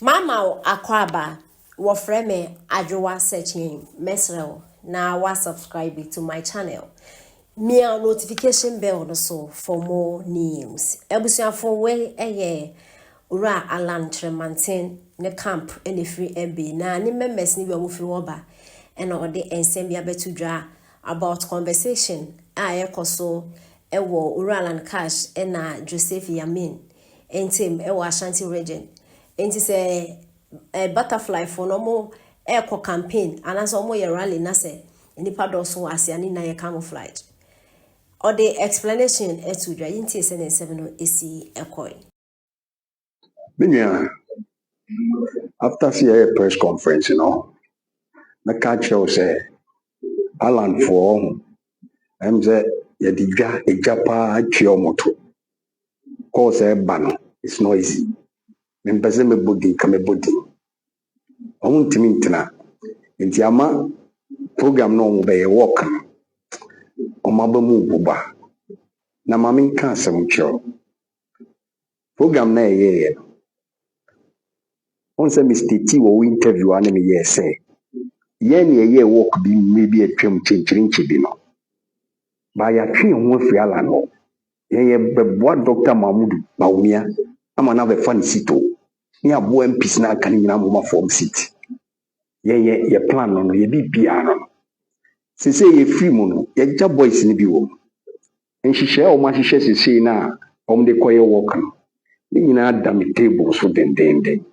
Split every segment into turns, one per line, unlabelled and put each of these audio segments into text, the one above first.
Mama Akwaba wo frame Adwoa searching mesrel na wa subscribe to my channel. Mia notification bell no so for more news. Ebusuafo we ura Alan Tremantin ne camp any free MB na ni members ni be wo free oba and ode ensem bia betudwa about conversation ekoso ewo ura Alan Cash na Joseph Yamin entim ewo Ashante region. Enti say a butterfly for no more eco campaign and as almost a rally na say nipa doso asiani na ye camouflage. Or the explanation to dry in TSN7 AC ecoy.
After a press conference, the catcher say Alan for MZ Yadija a Japa Chiomoto. Cause a banner, it's noisy. Members me body come a body. I want to meet na. In Tiama program no be a walk. O mabamu buba. Na mami cancer mucho. Program na ye. On say Mr. T wo interview ane me ye say. Yen ye walk be maybe a trim chinchi bi no. Ba ya twi ho afi ala no. Ye beboa Dr. Mahmoud Bawumia ama na be fan sito. Ni abo MPs na kan nyina mo form seat. Ye plan no ye bibia no. Sese ye free mu no ye ja boys ni bi wo. Nhihye o ma hihye sese na om de koye work no. Ni nyina da me table so dendende.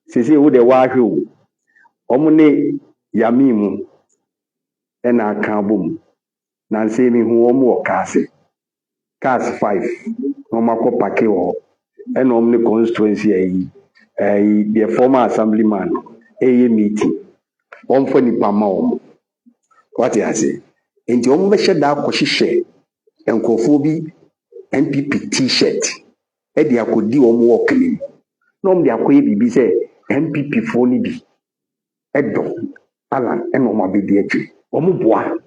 Sese wo de wa hwe wo. Om ne yami mu e na aka bom. Na nse mi hu om wo kase. Cars 5 no makọ pake wo. And omni constituency the former assemblyman meeting for nipa ma what you say enti omo be sheda akohihye enkofo bi NPP t-shirt e di akodi omo work ni no om di akoye bibi say NPP fo ni bi edo Alan e no ma be di atwi omo boa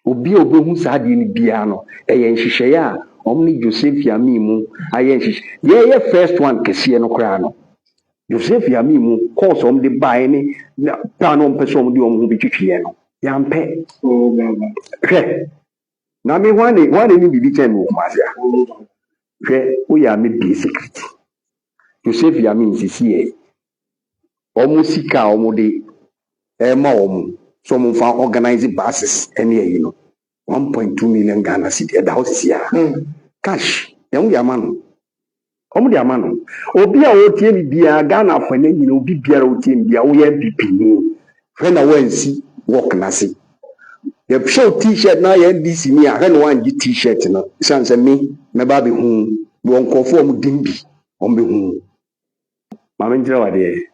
obi obehu saade ni bia no ye nhihye ya omni Joseph Yami mu ayen ye first one kese no kra no Joseph Yami mu course om de buy ni plan on person de om bi twitwe no yampe na me wane ni bibi chen wo masia o ya me bi secret Joseph Yami nsisi e omo sika omo de ma omo so omo fa organize buses ene yi no 1.2 million Ghana cedi da house ya cash em dia manu omo dia manu obi a otie ni bia Ghana afanya nyina obi biara otie ni bia wo ye NPP ni fe na wansi work na se the show t-shirt na ye NDC ni a na wan gi t-shirt no sanse me ba be hu won kofo om dimbi om be hu ma me njira wade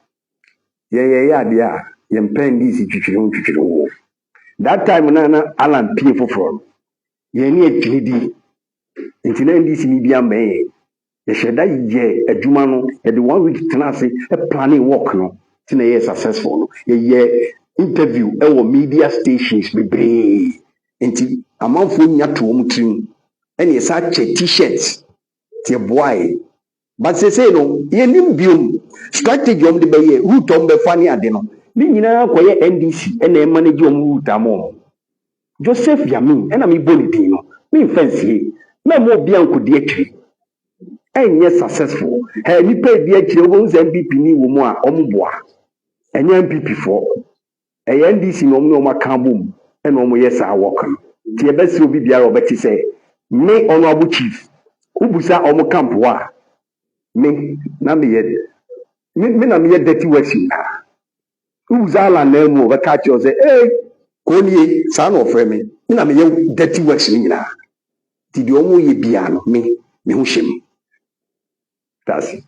ye ade a ye mpen NDC twitwiri wo that time na Alan P for ye ni edwidi nti na NDC ni bia me ye sheda ye adwuma no ye the 1 week tenase e planning work no ti na ye successful no ye interview e wo media stations bebre nti amanfo nya to om trim e na sa che t-shirts ti boy but say no ye nim biom strategy om de be ye route om be fani ade no ni nyina koye NDC e na manage om route amom Joseph Yamin ena mi boli din no me fancy me mo bia nkodi atwi enye successful ni pay di atwi obo nze NPP ni wo mu a omboa enye NPP for NDC no mo maka bom ena omo yesa work no ti e besi obi biara obeti say me honorable chief ubusa omo camp wa me na me ye me na me ye dirty works na ubusa la na mu be catch you say Koni son of me, na me dirty works ni na. Ti di omo ye bia no me hu hjem. That's it.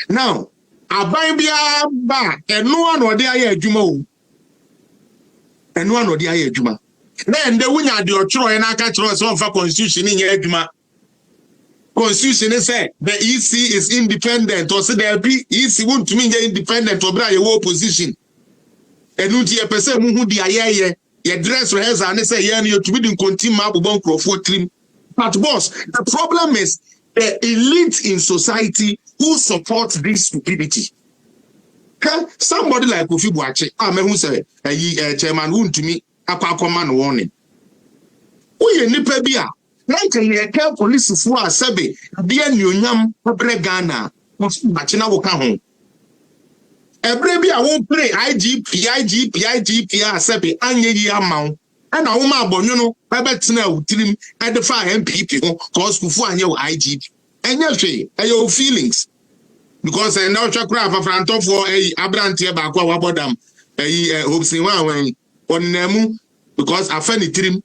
Now, aban bia ba eno ano de aye adwuma o. Eno ano de aye adwuma. Na ende wunya de otworo ye na aka kyerɛ so mfa constitution ni nye adwuma. Constitution say the EC is independent or say the EC won't mean they independent or bra ye opposition. Enunti ye pese muhu di ayeye ye dress rehearsal and say ye you to be in continue abobon crofo trim. But boss, the problem is the elite in society who supports this stupidity. Somebody like Kofi Boache, who say chairman won't to me command warning. We nipa bia like a care police for a sebe dear new yam Ghana Bachina woka home. Every bia won't play IGP sebe anye amount. And a woman bonuno, Babatina trim at the fire NPP cause Kufu and your IGP. And your feelings. Because I know Chakra for Franto for a Abrantia Bakwa Wabodam, a hopes in one on Nemu, because I find it trim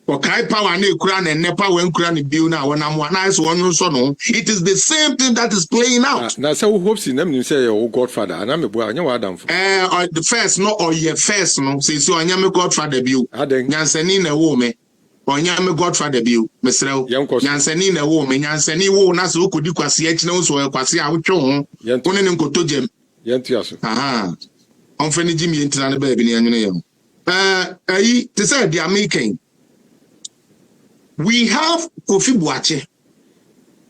for Kai Power and Kran and Nepa when Kran bill now when I'm one nice one so no. It is the same thing that is playing out.
Now, so hopes in them you say, oh Godfather, and I'm a boy, I know Adam.
The first no or your first no, say so I am a Godfather view. I think Yansen a woman. Onyame Godfather biu mesrew nyansani na wo me nyansani wo na so kodi kwase achi na so kwase a wotwe ho woni ne nkoto jem
yentu aso
onfani jimi yentina na ba bi ne anwene yam ayi to say they are making we have Kofi Boache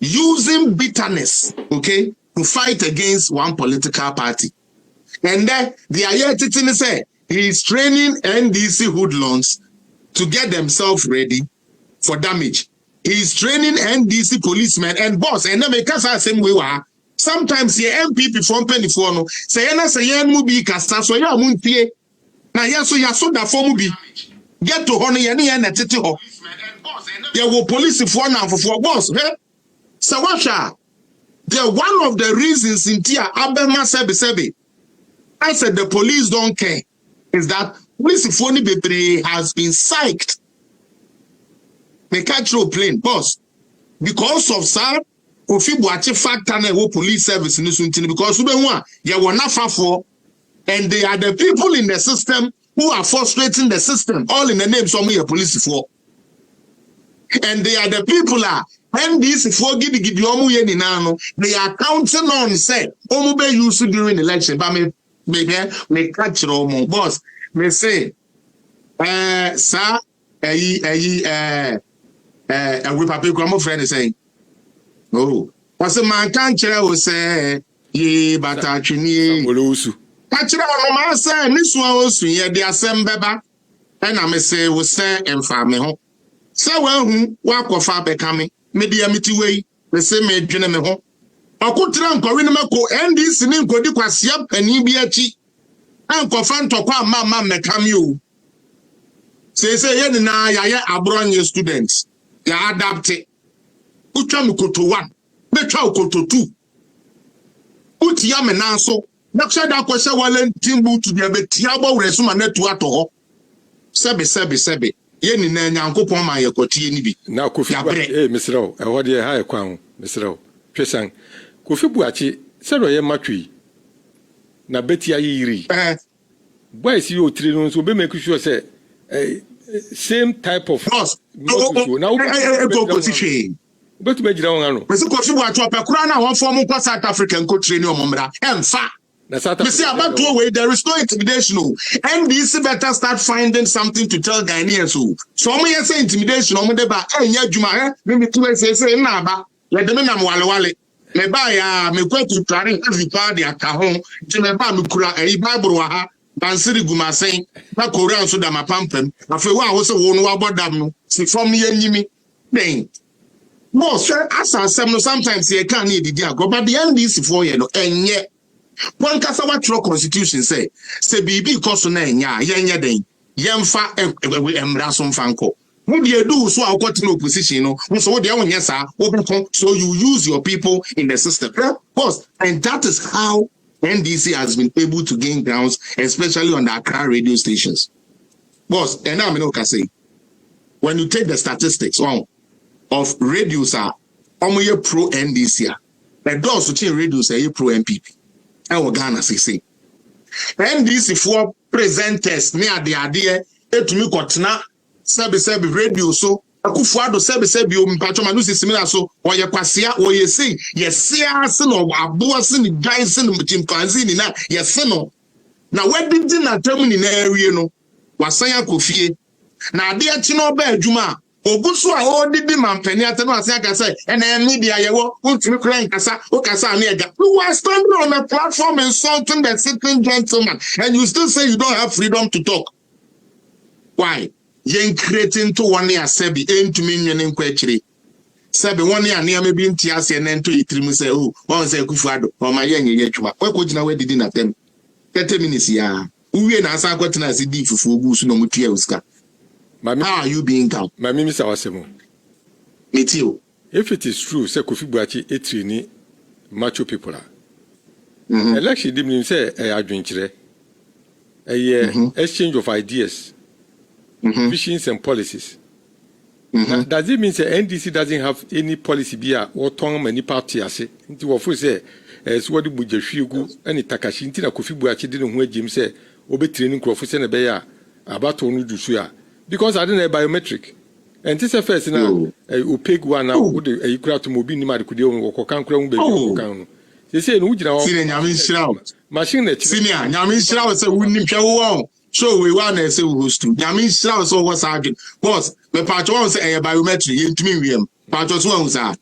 using bitterness okay to fight against one political party and then the ayetiti say he is training NDC hoodlums to get themselves ready for damage. He's training NDC policemen and boss, and then make us the same way. Sometimes the NPP from penny for no say na say yan mubi kasa so ya muntie na yaso da form bi get to hono yan yan tete ho ya wo police for na for boss so what the one of the reasons in tia abema sebi I said the police don't care is that police phone bebre has been psyched. They catch your plane, boss. Because of sir, Kofi Boache factor na wo police service in this because you were not far for, and they are the people in the system who are frustrating the system, all in the name of a police for. And they are the people when these for they are counting on say, be used during election, but me catch your boss. Me say, sir, we papi come friend is saying, oh, what's a man can't tell say, ye but actually, catch it on my say, Miss Walls, ye the assembly back, and I may say, we say, and family home. So, well, walk of far becoming, maybe a meeting way, the same made gentleman home. I could drunk or in a mako, and this name could do quasi up and he be a cheat. Uncle Fanto Mama Mekam you. Say, na ya abroad students. Ya adapted. Uchamuko to 1. Betauko to 2. Utiamenaso. Nakshada Kwasa Wallen Timbu to the Betiabo Resuma Netuato. Sebe. Yeni Nanko Poma Yakoti nibi.
Now Kofi, Mr. O, I want a higher crown, Mr. O. Pesang. Kofi Boache, Sarah Matri. Na beti ayiri boys you three so be make sure say same type of
boss now go position
but me jira won ano
me se Kofi Boache opekura na won form ko South African ko train omomra emfa
na South
Africa see about two way there is no intimidation NDC better start finding something to tell Ghanaians so me say intimidation omode ba enya adwuma me to say na ba le de me na wale me ba ya me kwetu tware every party akahon je me ba me kura Bible wa ha bansiri gumasen na Koran so da mapampam afi wa ho se wo no abodam no si from ye nyimi den mo sure asasem no sometimes ye can need di ago but the NDC for ye no enye one kasa wa tro constitution say bibi koso na enya ye den yemfa emra so mfanko who do do so in opposition no so they won yes so you use your people in the system of course and that is how NDC has been able to gain grounds especially on the Accra radio stations boss and now me no can say when you take the statistics of radios are pro NDC the doors to change radios are pro NPP and Ghana say NDC for presenters near the idea etumi kotena sebe radio so akufuado sebe o mpacho manu sisimina so oye kwasea oye sei yesia se no aboa se ni dwan se no chimpanzee ni na yese no na wedidi na tamu ni na awie no wasan akofie na ade achi no ba adwuma Ogusu a o didi mampeni ateno ase aka say na media yewo untimi kran kasa o kasa na ega. You are standing on a platform insulting the sitting gentleman and you still say you don't have freedom to talk. Why? Yen creating to one year sebi entumi nwene nkwachire. Sebi one year na mebi nti ase na nto yitirimu say oh one say Kufuado o ma yen ye twuma. Kwa ko gina we didi na tem. 30 minutes ya. Uwie na asa akwatena ase di fufu ogusu no mutua uska. How are you being down?
My Mr. Wasemo.
Me too.
If it is true, say Kofi Buachi etrini macho people are. Election didn't mean say a adventure. Exchange of ideas, visions and policies. Does it mean say NDC doesn't have any policy bia or tongue many party ase? Into what we say as what the Bujeshigu and Takashi Intina Kofi Buachi didn't hear Jim say obe training Crawford and a bear about Tony Dusuya. Because I didn't have biometric. And this is first now, opaque one now, you crowd to mobile Nimar could or can crown baby. They say, no, machine that senior, Yamin Shroud said, we need to so we want to say who's true. Yamin Shroud so what's arguing. Boss, the part one say a biometric, you to me, part one was that.